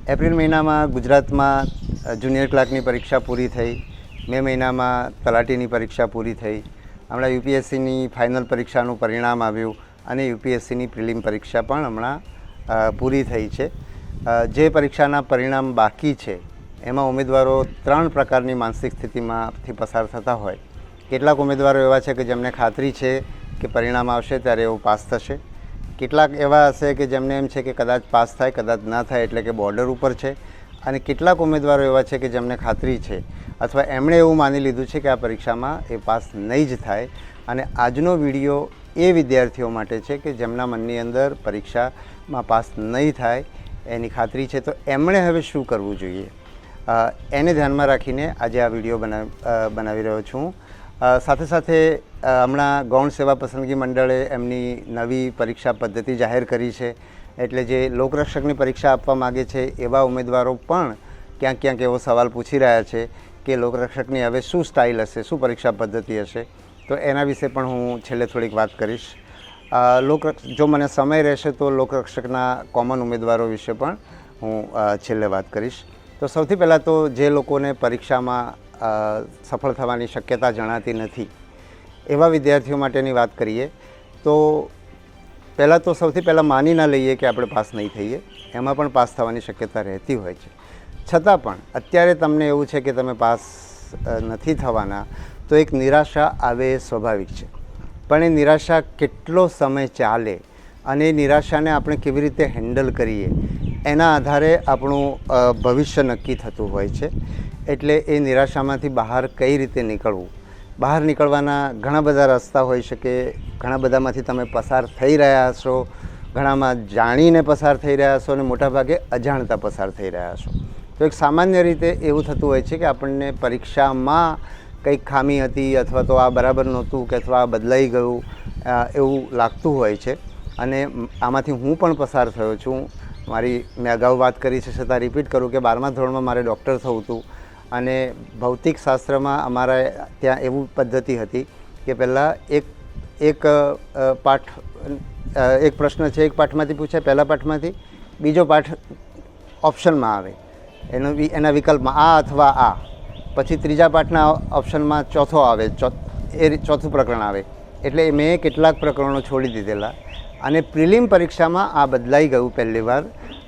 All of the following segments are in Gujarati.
એપ્રિલ મહિનામાં ગુજરાતમાં જુનિયર ક્લાર્કની પરીક્ષા પૂરી થઈ, મે મહિનામાં તલાટીની પરીક્ષા પૂરી થઈ, હમણાં યુપીએસસીની ફાઇનલ પરીક્ષાનું પરિણામ આવ્યું અને યુપીએસસીની પ્રિલિમ પરીક્ષા પણ હમણાં પૂરી થઈ છે. જે પરીક્ષાના પરિણામ બાકી છે એમાં ઉમેદવારો 3 પ્રકારની માનસિક સ્થિતિમાંથી પસાર થતા હોય. કેટલાક ઉમેદવારો એવા છે કે જેમને ખાતરી છે કે પરિણામ આવશે ત્યારે એવું પાસ થશે. કેટલાક એવા હશે કે જેમને એમ છે કે કદાચ પાસ થાય, કદાચ ના થાય, એટલે કે બોર્ડર ઉપર છે. અને કેટલાક ઉમેદવારો એવા છે કે જેમને ખાતરી છે અથવા એમણે એવું માની લીધું છે કે આ પરીક્ષામાં એ પાસ નહીં જ થાય. અને આજનો વિડીયો એ વિદ્યાર્થીઓ માટે છે કે જેમના મનની અંદર પરીક્ષામાં પાસ નહીં થાય એની ખાતરી છે, તો એમણે હવે શું કરવું જોઈએ એને ધ્યાનમાં રાખીને આજે આ વિડીયો બનાવી રહ્યો છું. સાથે સાથે હમણાં ગૌણ સેવા પસંદગી મંડળે એમની નવી પરીક્ષા પદ્ધતિ જાહેર કરી છે. એટલે જે લોકરક્ષકની પરીક્ષા આપવા માગે છે એવા ઉમેદવારો પણ ક્યાંક ક્યાંક એવો સવાલ પૂછી રહ્યા છે કે લોકરક્ષકની હવે શું સ્ટાઇલ હશે, શું પરીક્ષા પદ્ધતિ હશે. તો એના વિશે પણ હું છેલ્લે થોડીક વાત કરીશ. જો મને સમય રહેશે તો લોકરક્ષકના કોમન ઉમેદવારો વિશે પણ હું છેલ્લે વાત કરીશ. તો સૌથી પહેલાં તો જે લોકોને પરીક્ષામાં સફળ થવાની શક્યતા જણાતી નથી એવા વિદ્યાર્થીઓ માટેની વાત કરીએ તો પહેલાં તો સૌથી પહેલાં માની ના લઈએ કે આપણે પાસ નહીં થઈએ. એમાં પણ પાસ થવાની શક્યતા રહેતી હોય છે. છતાં પણ અત્યારે તમને એવું છે કે તમે પાસ નથી થવાના તો એક નિરાશા આવે એ સ્વાભાવિક છે. પણ એ નિરાશા કેટલો સમય ચાલે અને એ નિરાશાને આપણે કેવી રીતે હેન્ડલ કરીએ એના આધારે આપણું ભવિષ્ય નક્કી થતું હોય છે. એટલે એ નિરાશામાંથી બહાર કઈ રીતે નીકળવું, બહાર નીકળવાના ઘણા બધા રસ્તા હોઈ શકે. ઘણા બધામાંથી તમે પસાર થઈ રહ્યા છો, ઘણામાં જાણીને પસાર થઈ રહ્યા છો અને મોટાભાગે અજાણતા પસાર થઈ રહ્યા છો. તો એક સામાન્ય રીતે એવું થતું હોય છે કે આપણને પરીક્ષામાં કંઈક ખામી હતી અથવા તો આ બરાબર નહોતું કે અથવા આ બદલાઈ ગયું એવું લાગતું હોય છે. અને આમાંથી હું પણ પસાર થયો છું. મેં અગાઉ વાત કરી છે છતાં રિપીટ કરું કે 12મા ધોરણમાં મારે ડૉક્ટર થવું હતું અને ભૌતિક શાસ્ત્રમાં અમારા ત્યાં એવું પદ્ધતિ હતી કે પહેલાં એક પ્રશ્ન છે, એક પાઠમાંથી પૂછાય, પહેલા પાઠમાંથી, બીજો પાઠ ઓપ્શનમાં આવે, એના વિકલ્પમાં આ અથવા આ, પછી ત્રીજા પાઠના ઓપ્શનમાં ચોથો આવે, ચોથું પ્રકરણ આવે. એટલે મેં કેટલાક પ્રકરણો છોડી દીધેલા અને પ્રિલિમ પરીક્ષામાં આ બદલાઈ ગયું પહેલી વાર.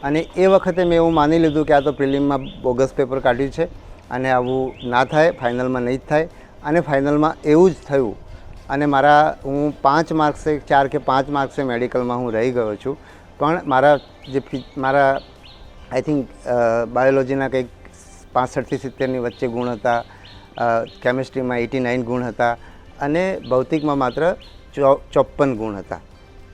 અને એ વખતે મેં એવું માની લીધું કે આ તો પ્રિલિમમાં બોગસ પેપર કાઢ્યું છે અને આવું ના થાય, ફાઇનલમાં નહીં જ થાય. અને ફાઇનલમાં એવું જ થયું. અને હું 5 માર્ક્સે 4 કે 5 માર્ક્સે મેડિકલમાં હું રહી ગયો છું. પણ મારા આઈ થિંક બાયોલોજીના કંઈક 65 થી 70ની વચ્ચે ગુણ હતા, કેમિસ્ટ્રીમાં 89 ગુણ હતા અને ભૌતિકમાં માત્ર 54 ગુણ હતા.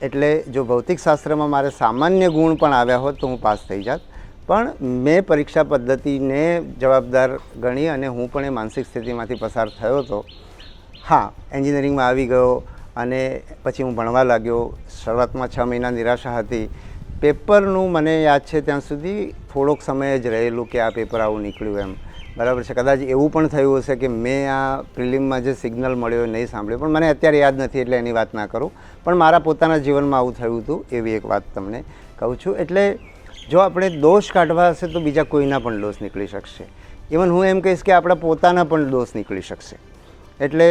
એટલે જો ભૌતિકશાસ્ત્રમાં મારે સામાન્ય ગુણ પણ આવ્યા હોત તો હું પાસ થઈ જાત. પણ મેં પરીક્ષા પદ્ધતિને જવાબદાર ગણી અને હું પણ એ માનસિક સ્થિતિમાંથી પસાર થયો હતો. હા, એન્જિનિયરિંગમાં આવી ગયો અને પછી હું ભણવા લાગ્યો. શરૂઆતમાં 6 મહિના નિરાશા હતી. પેપરનું મને યાદ છે ત્યાં સુધી થોડોક સમય જ રહેલું કે આ પેપર આવું નીકળ્યું એમ, બરાબર છે. કદાચ એવું પણ થયું હશે કે મેં આ પ્રિલિમમાં જે સિગ્નલ મળ્યો એ નહીં સાંભળ્યો, પણ મને અત્યારે યાદ નથી એટલે એની વાત ના કરું. પણ મારા પોતાના જીવનમાં આવું થયું હતું એવી એક વાત તમને કહું છું. એટલે જો આપણે દોષ કાઢવા હશે તો બીજા કોઈના પણ દોષ નીકળી શકશે. ઇવન હું એમ કહીશ કે આપણા પોતાના પણ દોષ નીકળી શકશે. એટલે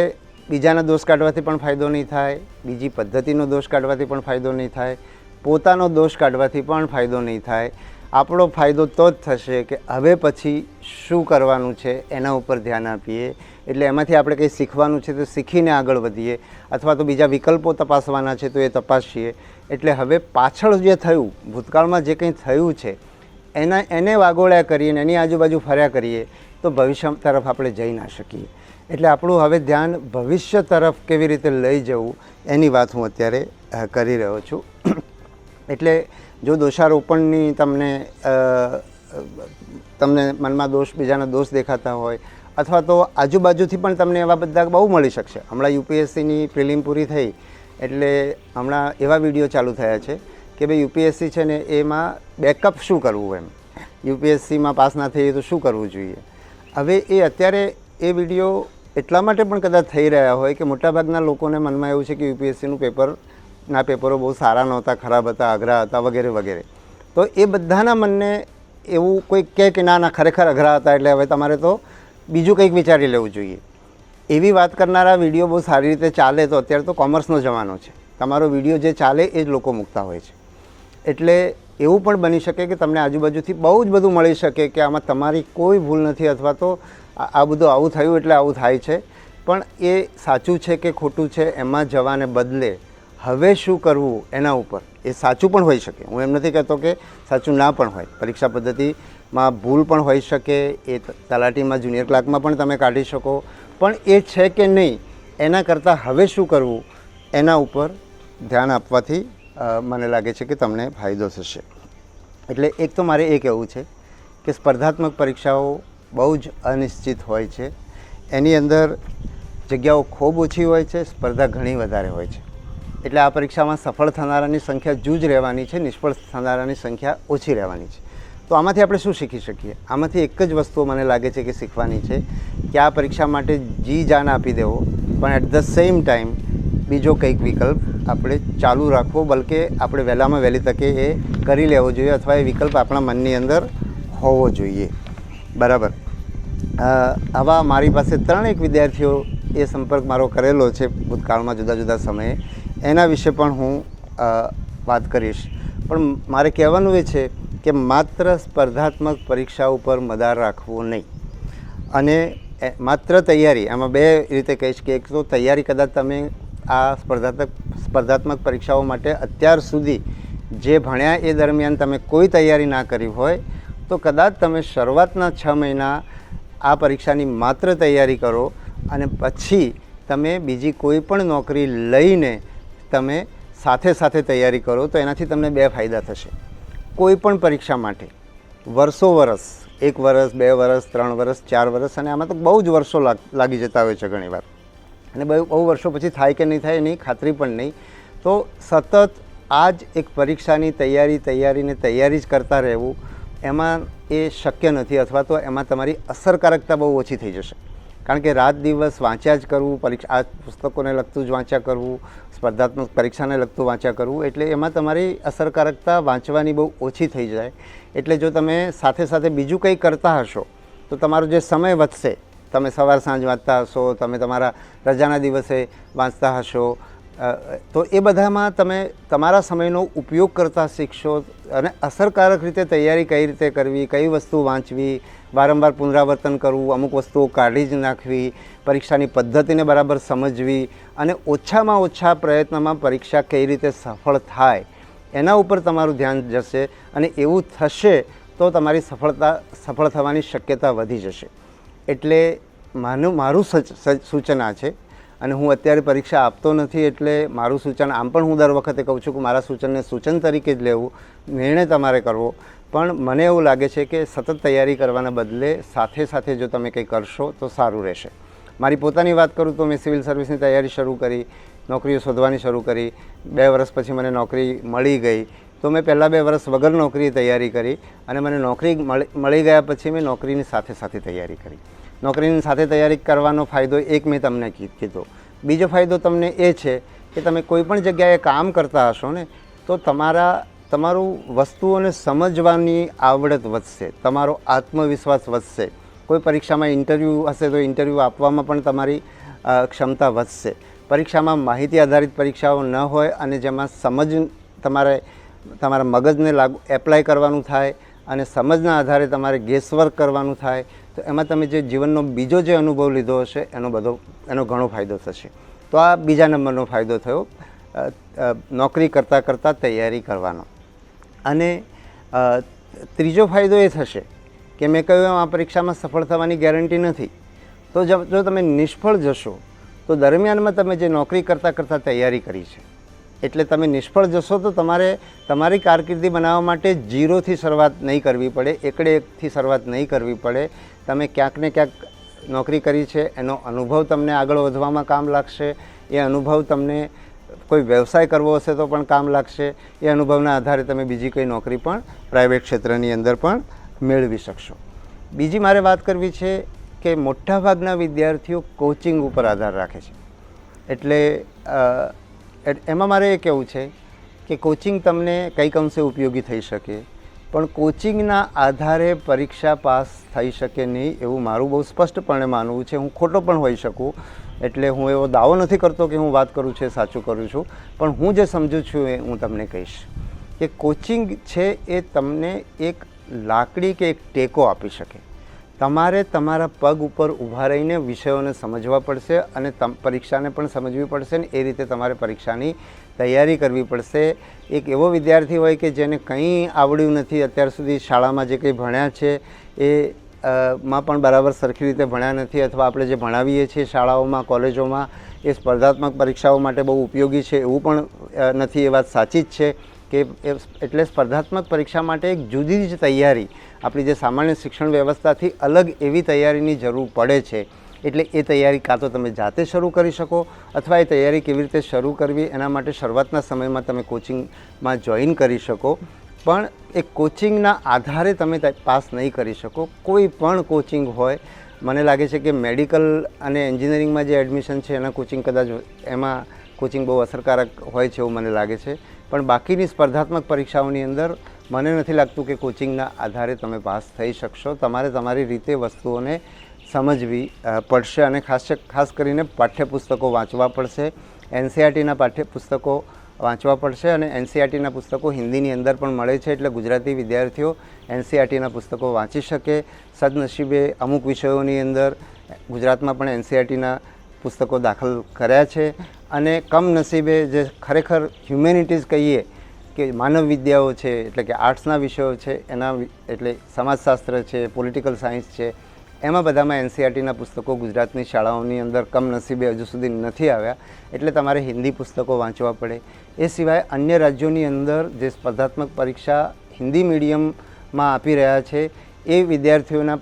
બીજાના દોષ કાઢવાથી પણ ફાયદો નહીં થાય, બીજી પદ્ધતિનો દોષ કાઢવાથી પણ ફાયદો નહીં થાય, પોતાનો દોષ કાઢવાથી પણ ફાયદો નહીં થાય. આપણો ફાયદો તો જ થશે કે હવે પછી શું કરવાનું છે એના ઉપર ધ્યાન આપીએ. એટલે એમાંથી આપણે કંઈ શીખવાનું છે તો શીખીને આગળ વધીએ, અથવા તો બીજા વિકલ્પો તપાસવાના છે તો એ તપાસીએ. એટલે હવે પાછળ જે થયું, ભૂતકાળમાં જે કંઈ થયું છે એને વાગોળ્યા કરીએ, એની આજુબાજુ ફર્યા કરીએ તો ભવિષ્ય તરફ આપણે જઈ ના શકીએ. એટલે આપણું હવે ધ્યાન ભવિષ્ય તરફ કેવી રીતે લઈ જવું એની વાત હું અત્યારે કરી રહ્યો છું. એટલે જો દોષારોપણની તમને મનમાં દોષ, બીજાના દોષ દેખાતા હોય અથવા તો આજુબાજુથી પણ તમને એવા બધા બહુ મળી શકશે. હમણાં યુપીએસસીની પ્રિલિમ પૂરી થઈ એટલે હમણાં એવા વિડીયો ચાલુ થયા છે કે ભાઈ યુપીએસસી છે ને એમાં બેકઅપ શું કરવું, એમ યુપીએસસીમાં પાસ ના થઈએ તો શું કરવું જોઈએ. હવે એ અત્યારે એ વિડીયો એટલા માટે પણ કદાચ થઈ રહ્યા હોય કે મોટાભાગના લોકોને મનમાં એવું છે કે યુપીએસસીનું પેપરો બહુ સારા નહોતા, ખરાબ હતા, અઘરા હતા વગેરે વગેરે. તો એ બધાના મનને એવું કોઈ કહે કે ના ખરેખર અઘરા હતા એટલે હવે તમારે તો બીજું કંઈક વિચારી લેવું જોઈએ, એવી વાત કરનારા વિડીયો બહુ સારી રીતે ચાલે તો અત્યારે તો કોમર્સનો જમાનો છે, તમારો વિડીયો જે ચાલે એ જ લોકો મૂકતા હોય છે. એટલે એવું પણ બની શકે કે તમને આજુબાજુથી બહુ જ બધું મળી શકે કે આમાં તમારી કોઈ ભૂલ નથી અથવા તો આ બધું આવું થયું એટલે આવું થાય છે, પણ એ સાચું છે કે ખોટું છે એમાં જવાને બદલે હવે શું કરવું એના ઉપર, એ સાચું પણ હોઈ શકે. હું એમ નથી કહેતો કે સાચું ના પણ હોય, પરીક્ષા પદ્ધતિમાં ભૂલ પણ હોઈ શકે, એ તલાટીમાં જુનિયર ક્લાર્કમાં પણ તમે કાઢી શકો, પણ એ છે કે નહીં એના કરતાં હવે શું કરવું એના ઉપર ધ્યાન આપવાથી મને લાગે છે કે તમને ફાયદો થશે. એટલે એક તો મારે એ કહેવું છે કે સ્પર્ધાત્મક પરીક્ષાઓ બહુ જ અનિશ્ચિત હોય છે, એની અંદર જગ્યાઓ ખૂબ ઓછી હોય છે, સ્પર્ધા ઘણી વધારે હોય છે. એટલે આ પરીક્ષામાં સફળ થનારાની સંખ્યા જૂજ રહેવાની છે, નિષ્ફળ થનારાની સંખ્યા ઓછી રહેવાની છે. તો આમાંથી આપણે શું શીખી શકીએ? આમાંથી એક જ વસ્તુ મને લાગે છે કે શીખવાની છે કે આ પરીક્ષા માટે જી જાન આપી દેવો, પણ એટ ધ સેમ ટાઈમ બીજો કંઈક વિકલ્પ આપણે ચાલુ રાખવો, બલકે આપણે વહેલામાં વહેલી તકે એ કરી લેવો જોઈએ અથવા એ વિકલ્પ આપણા મનની અંદર હોવો જોઈએ. બરાબર. આવા મારી પાસે 3 વિદ્યાર્થીઓ એ સંપર્ક મારો કરેલો છે ભૂતકાળમાં જુદા જુદા સમયે, એના વિશે પણ હું વાત કરીશ. પણ મારે કહેવાનું એ છે કે માત્ર સ્પર્ધાત્મક પરીક્ષા ઉપર મદાર રાખવો નહીં, અને માત્ર તૈયારી, આમાં 2 રીતે કહીશ કે એક તો તૈયારી કદાચ તમે આ સ્પર્ધાત્મક પરીક્ષાઓ માટે અત્યાર સુધી જે ભણ્યા એ દરમિયાન તમે કોઈ તૈયારી ના કરી હોય તો કદાચ તમે શરૂઆતના 6 મહિના આ પરીક્ષાની માત્ર તૈયારી કરો અને પછી તમે બીજી કોઈ પણ નોકરી લઈને તમે સાથે સાથે તૈયારી કરો તો એનાથી તમને 2 ફાયદા થશે. કોઈ પણ પરીક્ષા માટે વર્ષો વર્ષ, 1 વર્ષ, 2 વર્ષ, 3 વર્ષ, 4 વર્ષ, અને આમાં તો બહુ જ વર્ષો લાગી જતા હોય છે ઘણીવાર, અને બહુ વર્ષો પછી થાય કે નહીં થાય એની ખાતરી પણ નહીં. તો સતત આ જ એક પરીક્ષાની તૈયારી જ કરતા રહેવું, એમાં એ શક્ય નથી, અથવા તો એમાં તમારી અસરકારકતા બહુ ઓછી થઈ જશે. કારણ કે રાત દિવસ વાંચ્યા જ કરવું, આ પુસ્તકોને લગતું જ વાંચ્યા કરવું, સ્પર્ધાત્મક પરીક્ષાને લગતું વાંચ્યા કરવું, એટલે એમાં તમારી અસરકારકતા વાંચવાની બહુ ઓછી થઈ જાય. એટલે જો તમે સાથે સાથે બીજું કંઈ કરતા હશો તો તમારો જે સમય વધશે, તમે સવાર સાંજ વાંચતા હશો, તમે તમારા રજાના દિવસે વાંચતા હશો, તો એ બધામાં તમે તમારા સમયનો ઉપયોગ કરતા શીખશો, અને અસરકારક રીતે તૈયારી કઈ રીતે કરવી, કઈ વસ્તુ વાંચવી, વારંવાર પુનરાવર્તન કરવું, અમુક વસ્તુઓ કાઢી જ નાખવી, પરીક્ષાની પદ્ધતિને બરાબર સમજવી, અને ઓછામાં ઓછા પ્રયત્નમાં પરીક્ષા કઈ રીતે સફળ થાય એના ઉપર તમારું ધ્યાન જશે, અને એવું થશે તો તમારી સફળ થવાની શક્યતા વધી જશે. એટલે મારું સૂચન આ છે, અને હું અત્યારે પરીક્ષા આપતો નથી એટલે મારું સૂચન, આમ પણ હું દર વખતે કહું છું કે મારા સૂચનને સૂચન તરીકે જ લેવું, નિર્ણય તમારે કરવો, પણ મને એવું લાગે છે કે સતત તૈયારી કરવાના બદલે સાથે સાથે જો તમે કંઈ કરશો તો સારું રહેશે. મારી પોતાની વાત કરું તો મેં સિવિલ સર્વિસની તૈયારી શરૂ કરી, નોકરીઓ શોધવાની શરૂ કરી. 2 વર્ષ પછી મને નોકરી મળી ગઈ, તો મેં પહેલાં 2 વર્ષ વગર નોકરી તૈયારી કરી, અને મને નોકરી મળી ગયા પછી મેં નોકરીની સાથે સાથે તૈયારી કરી. નોકરીની સાથે તૈયારી કરવાનો ફાયદો એક મેં તમને કીધો. બીજો ફાયદો તમને એ છે કે તમે કોઈ પણ જગ્યાએ કામ કરતા હશો ને તો તમારું વસ્તુઓને સમજવાની આવડત વધશે, તમારો આત્મવિશ્વાસ વધશે. કોઈ પરીક્ષામાં ઇન્ટરવ્યૂ હશે તો ઇન્ટરવ્યૂ આપવામાં પણ તમારી ક્ષમતા વધશે. પરીક્ષામાં માહિતી આધારિત પરીક્ષાઓ ન હોય અને જેમાં તમારા મગજને એપ્લાય કરવાનું થાય અને સમજના આધારે તમારે ગેસવર્ક કરવાનું થાય, તો એમાં તમે જે જીવનનો બીજો જે અનુભવ લીધો હશે એનો ઘણો ફાયદો થશે. તો આ બીજા નંબરનો ફાયદો થયો નોકરી કરતાં તૈયારી કરવાનો. અને ત્રીજો ફાયદો એ થશે કે મેં કહ્યું આ પરીક્ષામાં સફળ થવાની ગેરંટી નથી, તો જો તમે નિષ્ફળ જશો તો દરમિયાનમાં તમે જે નોકરી કરતાં તૈયારી કરી છે એટલે તમે નિષ્ફળ જશો તો તમારે તમારી કારકિર્દી બનાવવા માટે 0થી શરૂઆત નહીં કરવી પડે, એકડે એકથી શરૂઆત નહીં કરવી પડે. તમે ક્યાંક ને ક્યાંક નોકરી કરી છે એનો અનુભવ તમને આગળ વધવામાં કામ લાગશે, એ અનુભવ તમને કોઈ વ્યવસાય કરવો હશે તો પણ કામ લાગશે, એ અનુભવના આધારે તમે બીજી કોઈ નોકરી પણ પ્રાઇવેટ ક્ષેત્રની અંદર પણ મેળવી શકશો. બીજી મારે વાત કરવી છે કે મોટાભાગના વિદ્યાર્થીઓ કોચિંગ ઉપર આધાર રાખે છે. એટલે એમાં મારે એ કહેવું છે કે કોચિંગ તમને કંઈક અંશે ઉપયોગી થઈ શકે. પણ કોચિંગના આધારે પરીક્ષા પાસ થઈ શકે નહીં એવું મારું બહુ સ્પષ્ટપણે માનવું છે. હું ખોટો પણ હોઈ શકું, એટલે હું એવો દાવો નથી કરતો કે હું વાત કરું છું એ સાચું કરું છું, પણ હું જે સમજું છું એ હું તમને કહીશ કે કોચિંગ છે એ તમને એક લાકડી કે એક ટેકો આપી શકે. તમારે તમારા પગ ઉપર ઊભા રહીને વિષયોને સમજવા પડશે અને પરીક્ષાને પણ સમજવી પડશે ને એ રીતે તમારે પરીક્ષાની તૈયારી કરવી પડશે. એક એવો વિદ્યાર્થી હોય કે જેને કંઈ આવડ્યું નથી, અત્યાર સુધી શાળામાં જે કંઈ ભણ્યા છે એ માં પણ બરાબર સરખી રીતે ભણ્યા નથી, અથવા આપણે જે ભણાવીએ છીએ શાળાઓમાં કોલેજોમાં એ સ્પર્ધાત્મક પરીક્ષાઓ માટે બહુ ઉપયોગી છે એવું પણ નથી. એ વાત સાચી જ છે કે એટલે સ્પર્ધાત્મક પરીક્ષા માટે એક જુદી જ તૈયારી આપણી જે સામાન્ય શિક્ષણ વ્યવસ્થાથી અલગ એવી તૈયારીની જરૂર પડે છે. એટલે એ તૈયારી કાં તો તમે જાતે શરૂ કરી શકો, અથવા એ તૈયારી કેવી રીતે શરૂ કરવી એના માટે શરૂઆતના સમયમાં તમે કોચિંગમાં જોઈન કરી શકો. પણ એ કોચિંગના આધારે તમે પાસ નહીં કરી શકો. કોઈ પણ કોચિંગ હોય, મને લાગે છે કે મેડિકલ અને એન્જિનિયરિંગમાં જે એડમિશન છે એના કોચિંગ કદાચ એમાં કોચિંગ બહુ અસરકારક હોય છે એવું મને લાગે છે, પણ બાકીની સ્પર્ધાત્મક પરીક્ષાઓની અંદર મને નથી લાગતું કે કોચિંગના આધારે તમે પાસ થઈ શકશો. તમારે તમારી રીતે વસ્તુઓને સમજવી પડશે અને ખાસ કરીને પાઠ્યપુસ્તકો વાંચવા પડશે. એનસીઈઆરટીના પાઠ્યપુસ્તકો વાંચવા પડશે અને એનસીઈઆરટીના પુસ્તકો હિન્દીની અંદર પણ મળે છે, એટલે ગુજરાતી વિદ્યાર્થીઓ એનસીઈઆરટીના પુસ્તકો વાંચી શકે. સદનસીબે અમુક વિષયોની અંદર ગુજરાતમાં પણ એનસીઈઆરટીના પુસ્તકો દાખલ કર્યા છે, અને કમનસીબે જે ખરેખર હ્યુમેનિટીઝ કહીએ કે માનવ વિદ્યાઓ છે, એટલે કે આર્ટ્સના વિષયો છે એના, એટલે સમાજશાસ્ત્ર છે, પોલિટિકલ સાયન્સ છે, એમાં બધામાં એનસીઈઆરટીના પુસ્તકો ગુજરાતની શાળાઓની અંદર કમનસીબે હજુ સુધી નથી આવ્યા, એટલે તમારે હિન્દી પુસ્તકો વાંચવા પડે. એ સિવાય અન્ય રાજ્યોની અંદર જે સ્પર્ધાત્મક પરીક્ષા હિન્દી મીડિયમમાં આપી રહ્યા છે એ વિદ્યાર્થીઓના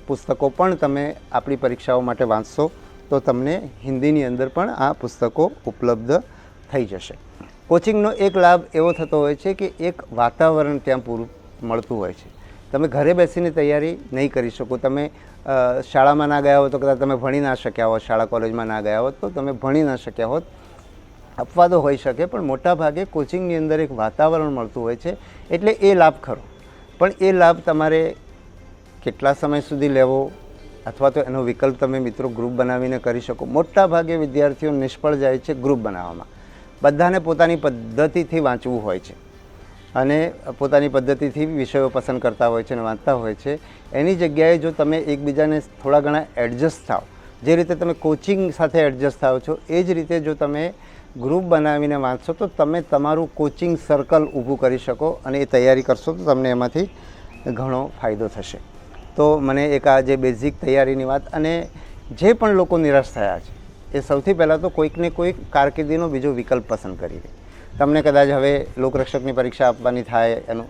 પુસ્તકો પણ તમે આપણી પરીક્ષાઓ માટે વાંચશો તો તમને હિન્દીની અંદર પણ આ પુસ્તકો ઉપલબ્ધ થઈ જશે. કોચિંગનો એક લાભ એવો થતો હોય છે કે એક વાતાવરણ ત્યાં પૂરું મળતું હોય છે. તમે ઘરે બેસીને તૈયારી નહીં કરી શકો. તમે શાળામાં ના ગયા હો તો કદાચ તમે ભણી ના શક્યા હોત, શાળા કોલેજમાં ના ગયા હોત તો તમે ભણી ના શક્યા હોત, અપવાદો હોઈ શકે, પણ મોટાભાગે કોચિંગની અંદર એક વાતાવરણ મળતું હોય છે, એટલે એ લાભ ખરો. પણ એ લાભ તમારે કેટલા સમય સુધી લેવો, અથવા તો એનો વિકલ્પ તમે મિત્રો ગ્રુપ બનાવીને કરી શકો. મોટાભાગે વિદ્યાર્થીઓ નિષ્ફળ જાય છે ગ્રુપ બનાવવામાં. બધાને પોતાની પદ્ધતિથી વાંચવું હોય છે અને પોતાની પદ્ધતિથી વિષયો પસંદ કરતા હોય છે અને વાંચતા હોય છે. એની જગ્યાએ જો તમે એકબીજાને થોડા ઘણા એડજસ્ટ થાવ, જે રીતે તમે કોચિંગ સાથે એડજસ્ટ થાવ છો એ જ રીતે જો તમે ગ્રુપ બનાવીને વાંચશો તો તમે તમારું કોચિંગ સર્કલ ઊભું કરી શકો અને એ તૈયારી કરશો તો તમને એમાંથી ઘણો ફાયદો થશે. તો મને એક આ જે બેઝિક તૈયારીની વાત, અને જે પણ લોકો નિરાશ થયા છે એ સૌથી પહેલાં તો કોઈકને કોઈક કારકિર્દીનો બીજો વિકલ્પ પસંદ કરી દે. તમને કદાચ હવે લોકરક્ષકની પરીક્ષા આપવાની થાય એનું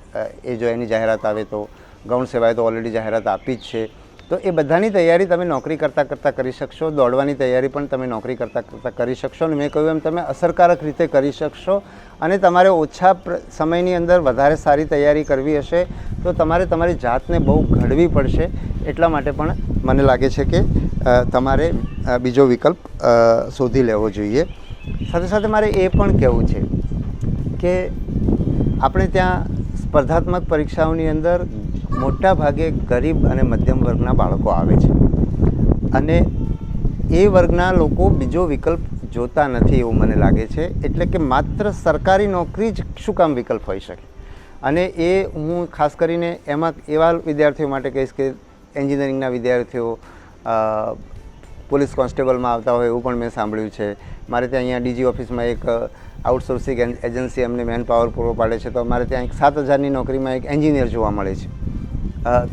જો એની જાહેરાત આવે તો, ગૌણ સેવાએ તો ઓલરેડી જાહેરાત આપી જ છે, તો એ બધાની તૈયારી તમે નોકરી કરતાં કરી શકશો. દોડવાની તૈયારી પણ તમે નોકરી કરતાં કરી શકશો, અને મેં કહ્યું એમ તમે અસરકારક રીતે કરી શકશો. અને તમારે ઓછા સમયની અંદર વધારે સારી તૈયારી કરવી હશે તો તમારે તમારી જાતને બહુ ઘડવી પડશે. એટલા માટે પણ મને લાગે છે કે તમારે બીજો વિકલ્પ શોધી લેવો જોઈએ. સાથે સાથે મારે એ પણ કહેવું છે કે આપણે ત્યાં સ્પર્ધાત્મક પરીક્ષાઓની અંદર મોટા ભાગે ગરીબ અને મધ્યમ વર્ગના બાળકો આવે છે, અને એ વર્ગના લોકો બીજો વિકલ્પ જોતા નથી એવું મને લાગે છે. એટલે કે માત્ર સરકારી નોકરી જ શું કામ વિકલ્પ હોઈ શકે. અને એ હું ખાસ કરીને એમાં એવા વિદ્યાર્થીઓ માટે કહીશ કે એન્જિનિયરિંગના વિદ્યાર્થીઓ પોલીસ કોન્સ્ટેબલમાં આવતા હોય એવું પણ મેં સાંભળ્યું છે. મારે ત્યાં અહીંયા ડીજી ઓફિસમાં એક આઉટસોર્સિંગ એજન્સી અમને મેન પાવર પૂરો પાડે છે, તો અમારે ત્યાં એક 7,000ની નોકરીમાં એક એન્જિનિયર જોવા મળે છે.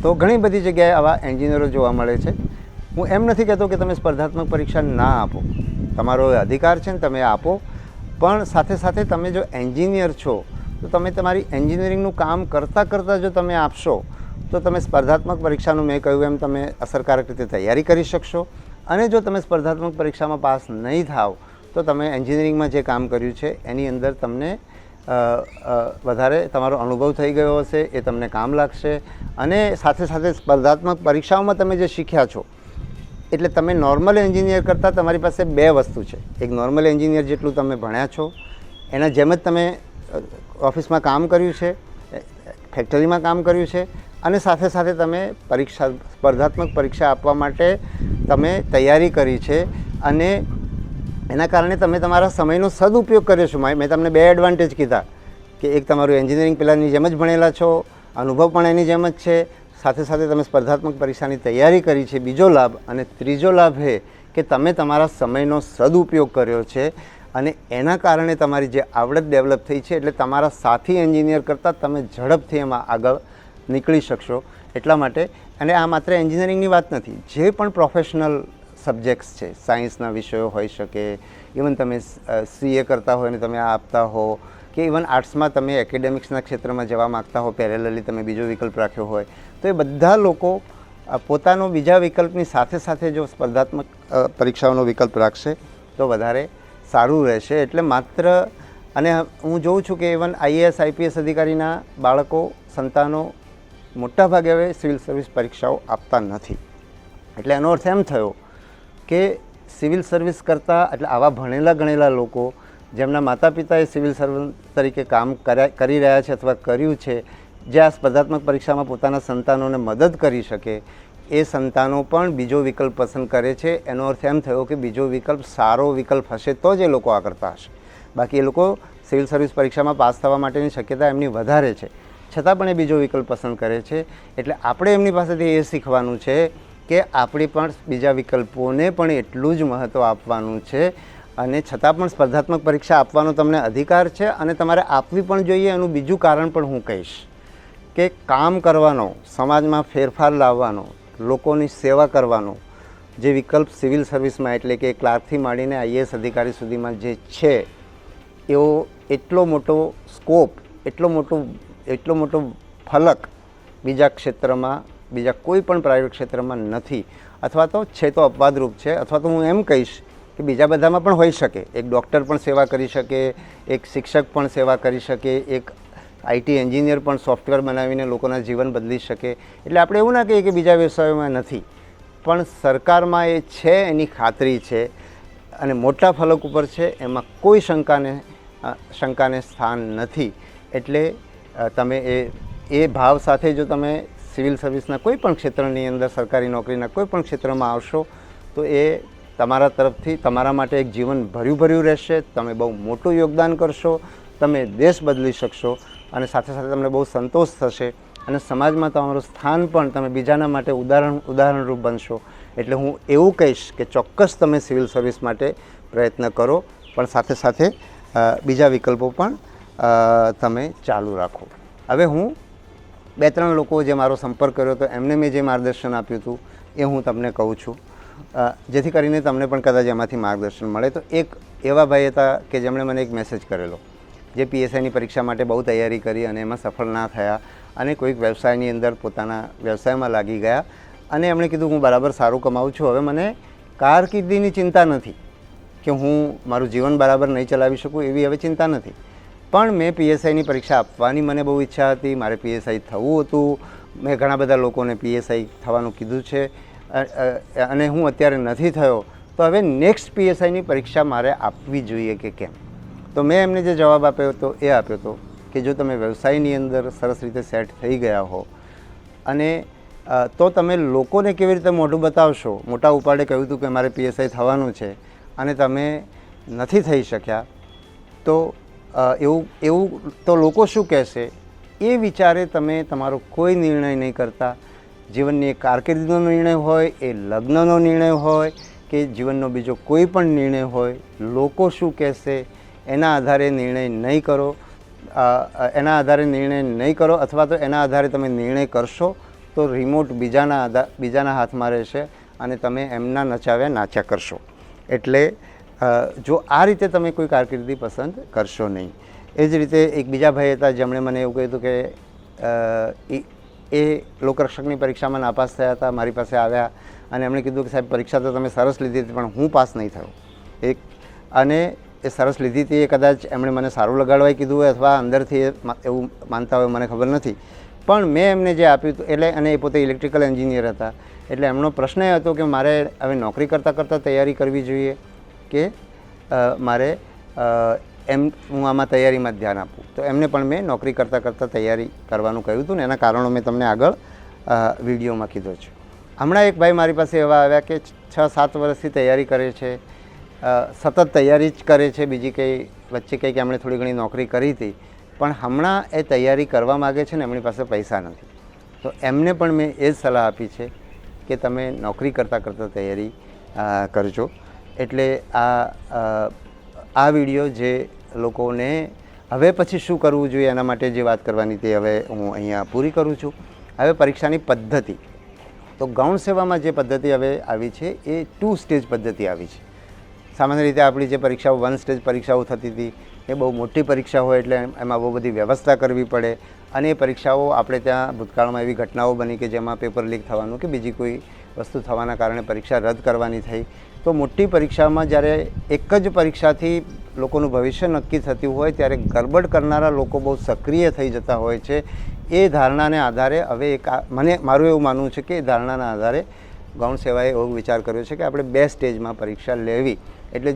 તો ઘણી બધી જગ્યાએ આવા એન્જિનિયરો જોવા મળે છે. હું એમ નથી કહેતો કે તમે સ્પર્ધાત્મક પરીક્ષા ના આપો, તમારો અધિકાર છે ને તમે આપો, પણ સાથે સાથે તમે જો એન્જિનિયર છો તો તમે તમારી એન્જિનિયરિંગનું કામ કરતાં જો તમે આપશો તો તમે સ્પર્ધાત્મક પરીક્ષાનું મેં કહ્યું એમ તમે અસરકારક રીતે તૈયારી કરી શકશો. અને જો તમે સ્પર્ધાત્મક પરીક્ષામાં પાસ નહીં થાવ તો તમે એન્જિનિયરિંગમાં જે કામ કર્યું છે એની અંદર તમને વધારે તમારો અનુભવ થઈ ગયો હશે, એ તમને કામ લાગશે. અને સાથે સાથે સ્પર્ધાત્મક પરીક્ષાઓમાં તમે જે શીખ્યા છો, એટલે તમે નોર્મલ એન્જિનિયર કરતાં તમારી પાસે બે વસ્તુ છે. એક નોર્મલ એન્જિનિયર જેટલું તમે ભણ્યા છો એના જેમ જ તમે ઓફિસમાં કામ કર્યું છે, ફેક્ટરીમાં કામ કર્યું છે અને સાથે સાથે તમે સ્પર્ધાત્મક પરીક્ષા આપવા માટે તમે તૈયારી કરી છે અને એના કારણે તમે તમારા સમયનો સદુપયોગ કર્યો છો. મેં તમને 2 એડવાન્ટેજ કીધા કે એક તમારું એન્જિનિયરિંગ પહેલાંની જેમ જ ભણેલા છો, અનુભવ પણ એની જેમ જ છે, સાથે સાથે તમે સ્પર્ધાત્મક પરીક્ષાની તૈયારી કરી છે, બીજો લાભ. અને ત્રીજો લાભ એ કે તમે તમારા સમયનો સદુપયોગ કર્યો છે અને એના કારણે તમારી જે આવડત ડેવલપ થઈ છે એટલે તમારા સાથી એન્જિનિયર કરતાં તમે ઝડપથી એમાં આગળ નીકળી શકશો. એટલા માટે, અને આ માત્ર એન્જિનિયરિંગની વાત નથી, જે પણ પ્રોફેશનલ સબ્જેક્ટ્સ છે, સાયન્સના વિષયો હોઈ શકે, ઇવન તમે CA કરતા હોય અને તમે આ આપતા હો, કે ઇવન આર્ટ્સમાં તમે એકેડેમિક્સના ક્ષેત્રમાં જવા માગતા હો, પેરેલલી તમે બીજો વિકલ્પ રાખ્યો હોય, તો એ બધા લોકો પોતાનો બીજા વિકલ્પની સાથે સાથે જો સ્પર્ધાત્મક પરીક્ષાઓનો વિકલ્પ રાખશે તો વધારે સારું રહેશે. એટલે માત્ર, અને હું જોઉં છું કે ઇવન IAS IPS અધિકારીના બાળકો, સંતાનો મોટાભાગે હવે સિવિલ સર્વિસ પરીક્ષાઓ આપતા નથી. એટલે એનો અર્થ એમ થયો કે સિવિલ સર્વિસ કરતાં, એટલે આવા ભણેલા ગણેલા લોકો જેમના માતા પિતાએ સિવિલ સર્વન્ટ તરીકે કામ કરી રહ્યા છે અથવા કર્યું છે, જે આ સ્પર્ધાત્મક પરીક્ષામાં પોતાના સંતાનોને મદદ કરી શકે, એ સંતાનો પણ બીજો વિકલ્પ પસંદ કરે છે. એનો અર્થ એમ થયો કે બીજો વિકલ્પ સારો વિકલ્પ હશે તો જ એ લોકો આ કરતા હશે. બાકી એ લોકો સિવિલ સર્વિસ પરીક્ષામાં પાસ થવા માટેની શક્યતા એમની વધારે છે, છતાં પણ એ બીજો વિકલ્પ પસંદ કરે છે. એટલે આપણે એમની પાસેથી એ શીખવાનું છે કે આપણે પણ બીજા વિકલ્પોને પણ એટલું જ મહત્ત્વ આપવાનું છે. અને છતાં પણ સ્પર્ધાત્મક પરીક્ષા આપવાનો તમને અધિકાર છે અને તમારે આપવી પણ જોઈએ. એનું બીજું કારણ પણ હું કહીશ કે કામ કરવાનો, સમાજમાં ફેરફાર લાવવાનો, લોકોની સેવા કરવાનો જે વિકલ્પ સિવિલ સર્વિસમાં, એટલે કે ક્લાર્કથી માંડીને IAS અધિકારી સુધીમાં જે છે, એવો એટલો મોટો સ્કોપ, એટલો મોટો ફલક બીજા ક્ષેત્રમાં, બીજા કોઈ પણ પ્રાઇવેટ ક્ષેત્રમાં નથી. અથવા તો છે તો અપવાદરૂપ છે, અથવા તો હું એમ કહીશ કે બીજા બધામાં પણ હોઈ શકે. એક ડૉક્ટર પણ સેવા કરી શકે, એક શિક્ષક પણ સેવા કરી શકે, એક IT એન્જિનિયર પણ સોફ્ટવેર બનાવીને લોકોના જીવન બદલી શકે. એટલે આપણે એવું ના કહીએ કે બીજા વ્યવસાયોમાં નથી, પણ સરકારમાં એ છે, એની ખાતરી છે અને મોટા ફલક ઉપર છે, એમાં કોઈ શંકાને સ્થાન નથી. એટલે તમે એ ભાવ સાથે જો તમે સિવિલ સર્વિસના કોઈ પણ ક્ષેત્રની અંદર, સરકારી નોકરીના કોઈ પણ ક્ષેત્રમાં આવશો તો એ તમારા તરફથી તમારા માટે એક જીવન ભર્યું રહેશે. તમે બહુ મોટું યોગદાન કરશો, તમે દેશ બદલી શકશો અને સાથે સાથે તમને બહુ સંતોષ થશે અને સમાજમાં તમારું સ્થાન પણ, તમે બીજાના માટે ઉદાહરણરૂપ બનશો. એટલે હું એવું કહીશ કે ચોક્કસ તમે સિવિલ સર્વિસ માટે પ્રયત્ન કરો, પણ સાથે સાથે બીજા વિકલ્પો પણ તમે ચાલુ રાખો. હવે હું 2-3 લોકો જે મારો સંપર્ક કર્યો હતો એમને મેં જે માર્ગદર્શન આપ્યું હતું એ હું તમને કહું છું, જેથી કરીને તમને પણ કદાચ એમાંથી માર્ગદર્શન મળે. તો એક એવા ભાઈ હતા કે જેમણે મને એક મેસેજ કરેલો, જે PSIની પરીક્ષા માટે બહુ તૈયારી કરી અને એમાં સફળ ના થયા અને કોઈક વ્યવસાયની અંદર પોતાના વ્યવસાયમાં લાગી ગયા અને એમણે કીધું હું બરાબર સારું કમાઉં છું, હવે મને કારકિર્દીની ચિંતા નથી કે હું મારું જીવન બરાબર નહીં ચલાવી શકું, એવી હવે ચિંતા નથી. પણ મેં PSIની પરીક્ષા આપવાની મને બહુ ઈચ્છા હતી, મારે PSI થવું હતું. મેં ઘણા બધા લોકોને PSI થવાનું કીધું છે અને હું અત્યારે નથી થયો, તો હવે નેક્સ્ટ PSIની પરીક્ષા મારે આપવી જોઈએ કે કેમ? તો મેં એમને જે જવાબ આપ્યો હતો એ આપ્યો હતો કે જો તમે વ્યવસાયની અંદર સરસ રીતે સેટ થઈ ગયા હો અને તો તમે લોકોને કેવી રીતે મોઢું બતાવશો. મોટા ઉપાડે કહ્યું હતું કે મારે PSI થવાનું છે અને તમે નથી થઈ શક્યા, તો એવું તો લોકો શું કહેશે, એ વિચારે તમે તમારો કોઈ નિર્ણય નહીં કરતા. જીવનની એક કારકિર્દીનો નિર્ણય હોય, એ લગ્નનો નિર્ણય હોય કે જીવનનો બીજો કોઈ પણ નિર્ણય હોય, લોકો શું કહેશે એના આધારે નિર્ણય નહીં કરો. એના આધારે નિર્ણય નહીં કરો અથવા તો એના આધારે તમે નિર્ણય કરશો તો રિમોટ બીજાના હાથમાં રહેશે અને તમે એમના નચાવ્યા નાચ્યા કરશો. એટલે જો આ રીતે તમે કોઈ કારકિર્દી પસંદ કરશો નહીં. એ જ રીતે એક બીજા ભાઈ હતા જેમણે મને એવું કહ્યું હતું કે એ લોકરક્ષકની પરીક્ષામાં નાપાસ થયા હતા, મારી પાસે આવ્યા અને એમણે કીધું કે સાહેબ પરીક્ષા તો તમે સરસ લીધી હતી પણ હું પાસ નહીં થયો. અને એ સરસ લીધી હતી એ કદાચ એમણે મને સારું લગાડવાય કીધું હોય અથવા અંદરથી એવું માનતા હોય, મને ખબર નથી. પણ મેં એમને જે આપ્યું હતું, એટલે અને એ પોતે ઇલેક્ટ્રિકલ એન્જિનિયર હતા, એટલે એમનો પ્રશ્ન એ હતો કે મારે હવે નોકરી કરતાં તૈયારી કરવી જોઈએ કે મારે હું આમાં તૈયારીમાં જ ધ્યાન આપું. તો એમને પણ મેં નોકરી કરતાં તૈયારી કરવાનું કહ્યું હતું ને એના કારણો મેં તમને આગળ વિડીયોમાં કીધો છે. હમણાં એક ભાઈ મારી પાસે એવા આવ્યા કે 6-7 વર્ષથી તૈયારી કરે છે, સતત તૈયારી જ કરે છે, બીજી કંઈ વચ્ચે કંઈક એમણે થોડી ઘણી નોકરી કરી હતી, પણ હમણાં એ તૈયારી કરવા માગે છે ને એમની પાસે પૈસા નથી. તો એમને પણ મેં એ જ સલાહ આપી છે કે તમે નોકરી કરતાં તૈયારી કરજો. એટલે આ વિડીયો જે લોકોને હવે પછી શું કરવું જોઈએ એના માટે જે વાત કરવાની તે હવે હું અહીંયા પૂરી કરું છું. હવે પરીક્ષાની પદ્ધતિ, તો ગૌણ સેવામાં જે પદ્ધતિ હવે આવી છે એ 2 સ્ટેજ પદ્ધતિ આવી છે. સામાન્ય રીતે આપણી જે પરીક્ષાઓ 1 સ્ટેજ પરીક્ષાઓ થતી હતી એ બહુ મોટી પરીક્ષા હોય એટલે એમાં બહુ બધી વ્યવસ્થા કરવી પડે, અને એ પરીક્ષાઓ આપણે ત્યાં ભૂતકાળમાં એવી ઘટનાઓ બની કે જેમાં પેપર લીક થવાનું કે બીજી કોઈ વસ્તુ થવાના કારણે પરીક્ષા રદ કરવાની થઈ. તો મોટી પરીક્ષામાં જ્યારે એક જ પરીક્ષાથી લોકોનું ભવિષ્ય નક્કી થતું હોય ત્યારે ગરબડ કરનારા લોકો બહુ સક્રિય થઈ જતા હોય છે. એ ધારણાને આધારે હવે મારું એવું માનવું છે કે એ ધારણાના આધારે ગૌણ સેવાએ એવો વિચાર કર્યો છે કે આપણે 2 સ્ટેજમાં પરીક્ષા લેવી. એટલે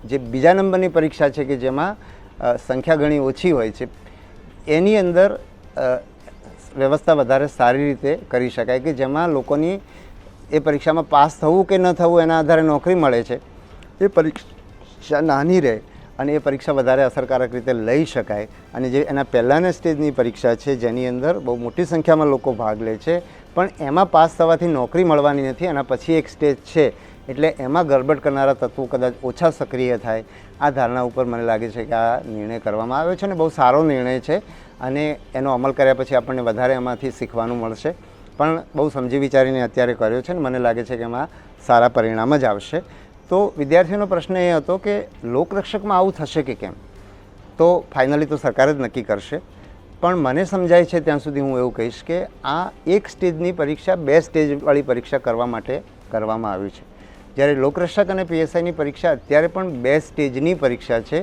જે બીજા નંબરની પરીક્ષા છે કે જેમાં સંખ્યા ઘણી ઓછી હોય છે એની અંદર વ્યવસ્થા વધારે સારી રીતે કરી શકાય, કે જેમાં લોકોની એ પરીક્ષામાં પાસ થવું કે ન થવું એના આધારે નોકરી મળે છે. એ પરીક્ષા નાની રહે અને એ પરીક્ષા વધારે અસરકારક રીતે લઈ શકાય. અને જે એના પહેલાંના સ્ટેજની પરીક્ષા છે જેની અંદર બહુ મોટી સંખ્યામાં લોકો ભાગ લે છે પણ એમાં પાસ થવાથી નોકરી મળવાની નથી, એના પછી એક સ્ટેજ છે એટલે એમાં ગરબડ કરનારા તત્વો કદાચ ઓછા સક્રિય થાય. આ ધારણા ઉપર મને લાગે છે કે આ નિર્ણય કરવામાં આવ્યો છે અને બહુ સારો નિર્ણય છે, અને એનો અમલ કર્યા પછી આપણને વધારે એમાંથી શીખવાનું મળશે. પણ બહુ સમજી વિચારીને અત્યારે કર્યો છે ને મને લાગે છે કે એમાં સારા પરિણામ જ આવશે. તો વિદ્યાર્થીઓનો પ્રશ્ન એ હતો કે લોકરક્ષકમાં આવું થશે કે કેમ? તો ફાઇનલી તો સરકાર જ નક્કી કરશે, પણ મને સમજાય છે ત્યાં સુધી હું એવું કહીશ કે આ એક સ્ટેજની પરીક્ષા 2 સ્ટેજવાળી પરીક્ષા કરવા માટે કરવામાં આવી છે. જ્યારે લોકરક્ષક અને પીએસઆઈની પરીક્ષા અત્યારે પણ 2 સ્ટેજની પરીક્ષા છે,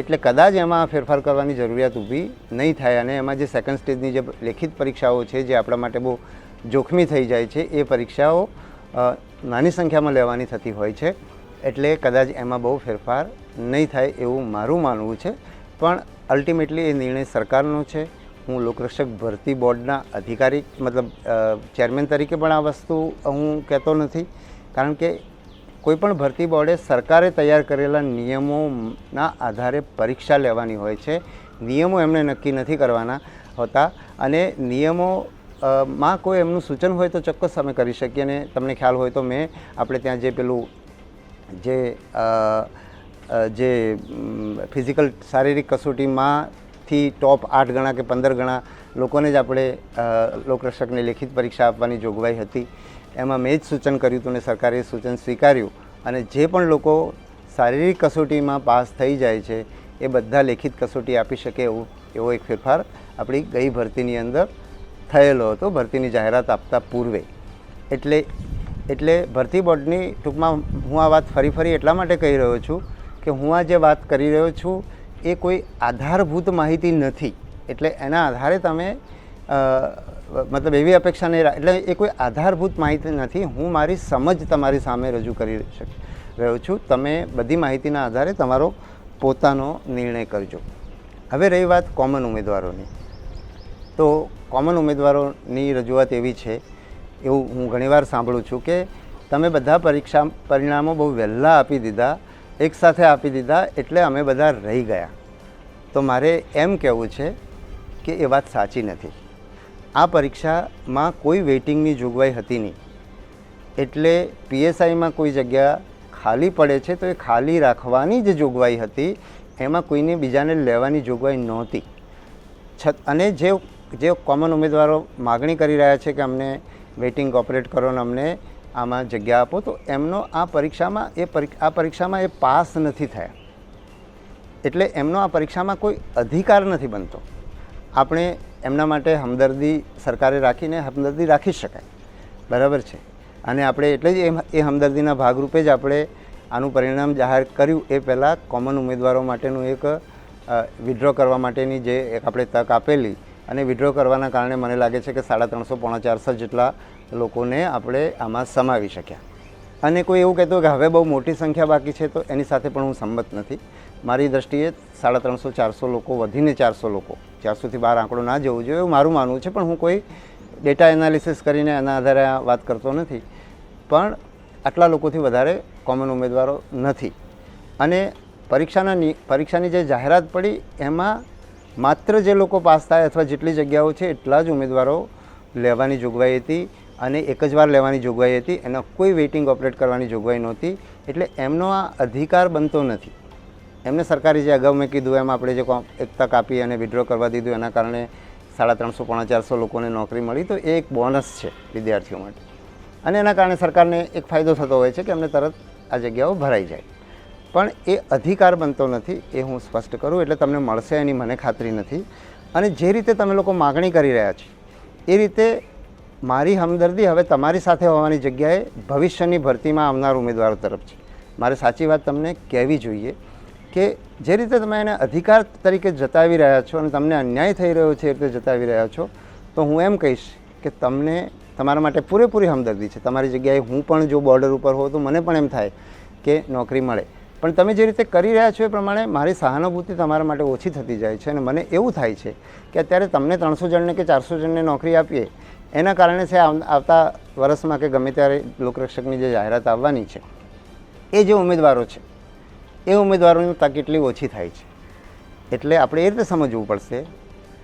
એટલે કદાચ એમાં ફેરફાર કરવાની જરૂરિયાત ઊભી નહીં થાય. અને એમાં જે સેકન્ડ સ્ટેજની જે લેખિત પરીક્ષાઓ છે જે આપણા માટે બહુ જોખમી થઈ જાય છે એ પરીક્ષાઓ નાની સંખ્યામાં લેવાની થતી હોય છે, એટલે કદાચ એમાં બહુ ફેરફાર નહીં થાય એવું મારું માનવું છે. પણ અલ્ટિમેટલી એ નિર્ણય સરકારનો છે. હું લોકરક્ષક ભરતી બોર્ડના અધિકારી મતલબ ચેરમેન તરીકે પણ આ વસ્તુ હું કહેતો નથી, કારણ કે કોઈપણ ભરતી બોર્ડે સરકારે તૈયાર કરેલા નિયમોના આધારે પરીક્ષા લેવાની હોય છે. નિયમો એમણે નક્કી નથી કરવાના હોતા, અને નિયમોમાં કોઈ એમનું સૂચન હોય તો ચોક્કસ અમે કરી શકીએ. અને તમને ખ્યાલ હોય તો મેં આપણે ત્યાં જે પેલું જે ફિઝિકલ શારીરિક કસોટીમાંથી ટોપ 8 ગણા કે 15 ગણા લોકોને જ આપણે લોકરક્ષકની લેખિત પરીક્ષા આપવાની જોગવાઈ હતી. એમાં મેં જ સૂચન કર્યું હતું અને સરકારે એ સૂચન સ્વીકાર્યું, અને જે પણ લોકો શારીરિક કસોટીમાં પાસ થઈ જાય છે એ બધા લેખિત કસોટી આપી શકે એવો એક ફેરફાર આપણી ગઈ ભરતીની અંદર થયેલો હતો, ભરતીની જાહેરાત આપતા પૂર્વે. એટલે ભરતી બોર્ડની ટૂંકમાં હું આ વાત ફરી એટલા માટે કહી રહ્યો છું કે હું આ જે વાત કરી રહ્યો છું એ કોઈ આધારભૂત માહિતી નથી. એટલે એના આધારે તમે મતલબ એવી અપેક્ષા નહીં એટલે એ કોઈ આધારભૂત માહિતી નથી. હું મારી સમજ તમારી સામે રજૂ કરી રહ્યો છું. તમે બધી માહિતીના આધારે તમારો પોતાનો નિર્ણય કરજો. હવે રહી વાત કોમન ઉમેદવારોની, તો કોમન ઉમેદવારોની રજૂઆત એવી છે, એવું હું ઘણીવાર સાંભળું છું કે તમે બધા પરીક્ષા પરિણામો બહુ વહેલા આપી દીધા, એકસાથે આપી દીધા એટલે અમે બધા રહી ગયા. તો મારે એમ કહેવું છે કે એ વાત સાચી નથી. આ પરીક્ષામાં કોઈ વેઇટિંગની જોગવાઈ હતી નહીં, એટલે પીએસઆઈમાં કોઈ જગ્યા ખાલી પડે છે તો એ ખાલી રાખવાની જે જોગવાઈ હતી એમાં કોઈને બીજાને લેવાની જોગવાઈ નહોતી. અને જે કોમન ઉમેદવારો માગણી કરી રહ્યા છે કે અમને વેઇટિંગ ઓપરેટ કરો ને અમને આમાં જગ્યા આપો, તો એમનો આ પરીક્ષામાં એ પાસ નથી થયા, એટલે એમનો આ પરીક્ષામાં કોઈ અધિકાર નથી બનતો. આપણે એમના માટે હમદર્દી સરકારે રાખીને હમદર્દી રાખી શકાય, બરાબર છે. અને આપણે એટલે જ એ હમદર્દીના ભાગરૂપે જ આપણે આનું પરિણામ જાહેર કર્યું. એ પહેલાં કોમન ઉમેદવારો માટેનું એક વિડ્રો કરવા માટેની જે એક આપણે તક આપેલી, અને વિડ્રો કરવાના કારણે મને લાગે છે કે 350-400 જેટલા લોકોને આપણે આમાં સમાવી શક્યા. અને કોઈ એવું કહેતું કે હવે બહુ મોટી સંખ્યા બાકી છે, તો એની સાથે પણ હું સંમત નથી. મારી દ્રષ્ટિએ 350-400 લોકો, વધીને 400 લોકો, 400થી બહાર આંકડો ના જવું જોઈએ એવું મારું માનવું છે. પણ હું કોઈ ડેટા એનાલિસિસ કરીને એના આધારે આ વાત કરતો નથી. પણ આટલા લોકોથી વધારે કોમન ઉમેદવારો નથી. અને પરીક્ષાની જે જાહેરાત પડી એમાં માત્ર જે લોકો પાસ થાય અથવા જેટલી જગ્યાઓ છે એટલા જ ઉમેદવારો લેવાની જોગવાઈ હતી અને એક જ વાર લેવાની જોગવાઈ હતી. એનો કોઈ વેઇટિંગ ઓપરેટ કરવાની જોગવાઈ નહોતી. એટલે એમનો આ અધિકાર બનતો નથી. એમને સરકારે જે અગાઉ મેં કીધું એમ આપણે જે એક તક આપી અને વિડ્રો કરવા દીધું એના કારણે 350-400 લોકોને નોકરી મળી, તો એ એક બોનસ છે વિદ્યાર્થીઓ માટે. અને એના કારણે સરકારને એક ફાયદો થતો હોય છે કે અમને તરત આ જગ્યાઓ ભરાઈ જાય. પણ એ અધિકાર બનતો નથી, એ હું સ્પષ્ટ કરું. એટલે તમને મળશે એની મને ખાતરી નથી. અને જે રીતે તમે લોકો માગણી કરી રહ્યા છો એ રીતે મારી હમદર્દી હવે તમારી સાથે હોવાની જગ્યાએ ભવિષ્યની ભરતીમાં આવનાર ઉમેદવારો તરફ છે. મારે સાચી વાત તમને કહેવી જોઈએ કે જે રીતે તમે એને અધિકાર તરીકે જતાવી રહ્યા છો અને તમને અન્યાય થઈ રહ્યો છે એ રીતે જતાવી રહ્યા છો, તો હું એમ કહીશ કે તમને તમારા માટે પૂરેપૂરી હમદર્દી છે. તમારી જગ્યાએ હું પણ જો બોર્ડર ઉપર હોઉં તો મને પણ એમ થાય કે નોકરી મળે. પણ તમે જે રીતે કરી રહ્યા છો એ પ્રમાણે મારી સહાનુભૂતિ તમારા માટે ઓછી થતી જાય છે. અને મને એવું થાય છે કે અત્યારે તમને 300 જણને કે 400 જણને નોકરી આપીએ એના કારણે છે આવતા વર્ષમાં કે ગમે ત્યારે લોકરક્ષકની જે જાહેરાત આવવાની છે એ જે ઉમેદવારો છે એ ઉમેદવારોની તક એટલી ઓછી થાય છે. એટલે આપણે એ રીતે સમજવું પડશે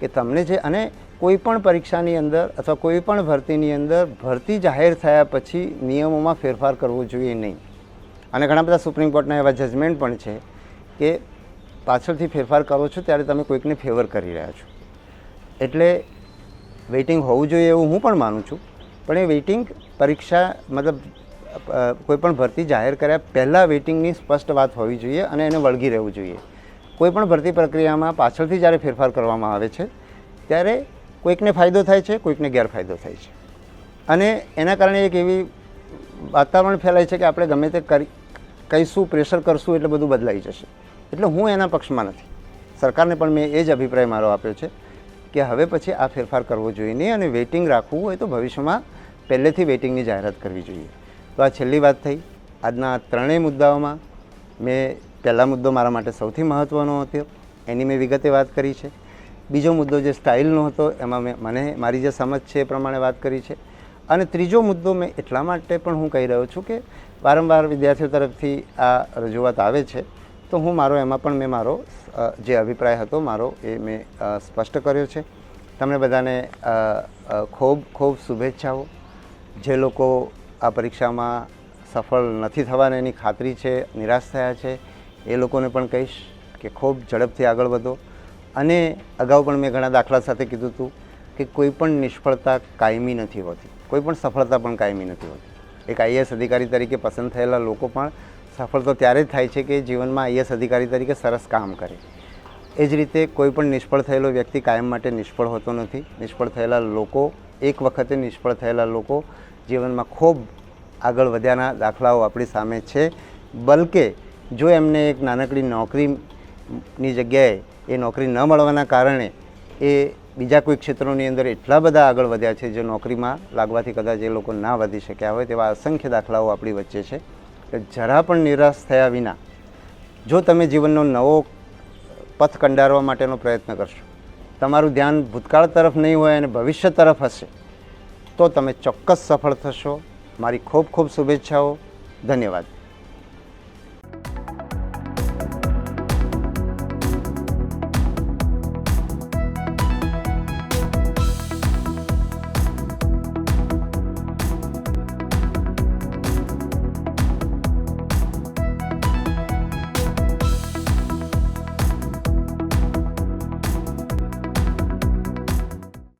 કે તમને જે અને કોઈ પણ પરીક્ષાની અંદર અથવા કોઈ પણ ભરતીની અંદર ભરતી જાહેર થયા પછી નિયમોમાં ફેરફાર કરવો જોઈએ નહીં. અને ઘણા બધા સુપ્રીમ કોર્ટના એવા જજમેન્ટ પણ છે કે પાછળથી ફેરફાર કરો છો ત્યારે તમે કોઈકને ફેવર કરી રહ્યા છો. એટલે વેઇટિંગ હોવું જોઈએ એવું હું પણ માનું છું. પણ એ વેઇટિંગ પરીક્ષા મતલબ કોઈપણ ભરતી જાહેર કર્યા પહેલાં વેઇટિંગની સ્પષ્ટ વાત હોવી જોઈએ અને એને વળગી રહેવું જોઈએ. કોઈપણ ભરતી પ્રક્રિયામાં પાછળથી જ્યારે ફેરફાર કરવામાં આવે છે ત્યારે કોઈકને ફાયદો થાય છે, કોઈકને ગેરફાયદો થાય છે. અને એના કારણે એક એવી વાતાવરણ ફેલાય છે કે આપણે ગમે તે કહીશું, પ્રેશર કરશું એટલે બધું બદલાઈ જશે. એટલે હું એના પક્ષમાં નથી. સરકારને પણ મેં એ જ અભિપ્રાય મારો આપ્યો છે કે હવે પછી આ ફેરફાર કરવો જોઈએ નહીં અને વેઇટિંગ રાખવું હોય તો ભવિષ્યમાં પહેલેથી વેઇટિંગની જાહેરાત કરવી જોઈએ. તો આ છેલ્લી વાત થઈ. આજના ત્રણેય મુદ્દાઓમાં મેં પહેલા મુદ્દો મારા માટે સૌથી મહત્ત્વનો હતો, એની મેં વિગતે વાત કરી છે. બીજો મુદ્દો જે સ્ટાઇલનો હતો એમાં મને મારી જે સમજ છે એ પ્રમાણે વાત કરી છે. અને ત્રીજો મુદ્દો મેં એટલા માટે પણ હું કહી રહ્યો છું કે વારંવાર વિદ્યાર્થીઓ તરફથી આ રજૂઆત આવે છે, તો હું એમાં પણ મેં મારો જે અભિપ્રાય હતો મારો એ મેં સ્પષ્ટ કર્યો છે. તમને બધાને ખૂબ ખૂબ શુભેચ્છાઓ. જે લોકો આ પરીક્ષામાં સફળ નથી થવાની એની ખાતરી છે, નિરાશ થયા છે, એ લોકોને પણ કહીશ કે ખૂબ ઝડપથી આગળ વધો. અને અગાઉ પણ મેં ઘણા દાખલા સાથે કીધું હતું કે કોઈ પણ નિષ્ફળતા કાયમી નથી હોતી, કોઈ પણ સફળતા પણ કાયમી નથી હોતી. એક આઈએએસ અધિકારી તરીકે પસંદ થયેલા લોકો પણ સફળ તો ત્યારે જ થાય છે કે જીવનમાં આઈએએસ અધિકારી તરીકે સરસ કામ કરે. એ જ રીતે કોઈ પણ નિષ્ફળ થયેલો વ્યક્તિ કાયમ માટે નિષ્ફળ હોતો નથી. નિષ્ફળ થયેલા લોકો, એક વખતે નિષ્ફળ થયેલા લોકો જીવનમાં ખૂબ આગળ વધ્યાના દાખલાઓ આપણી સામે છે. બલકે જો એમને એક નાનકડી નોકરીની જગ્યાએ એ નોકરી ન મળવાના કારણે એ બીજા કોઈ ક્ષેત્રોની અંદર એટલા બધા આગળ વધ્યા છે જે નોકરીમાં લાગવાથી કદાચ એ લોકો ના વધી શક્યા હોય, તેવા અસંખ્ય દાખલાઓ આપણી વચ્ચે છે. કે જરા પણ નિરાશ થયા વિના જો તમે જીવનનો નવો પથ કંડારવા માટેનો પ્રયત્ન કરશો, તમારું ધ્યાન ભૂતકાળ તરફ નહીં હોય અને ભવિષ્ય તરફ હશે, તો તમે ચોક્કસ સફળ થશો. મારી ખૂબ ખૂબ શુભેચ્છાઓ. ધન્યવાદ.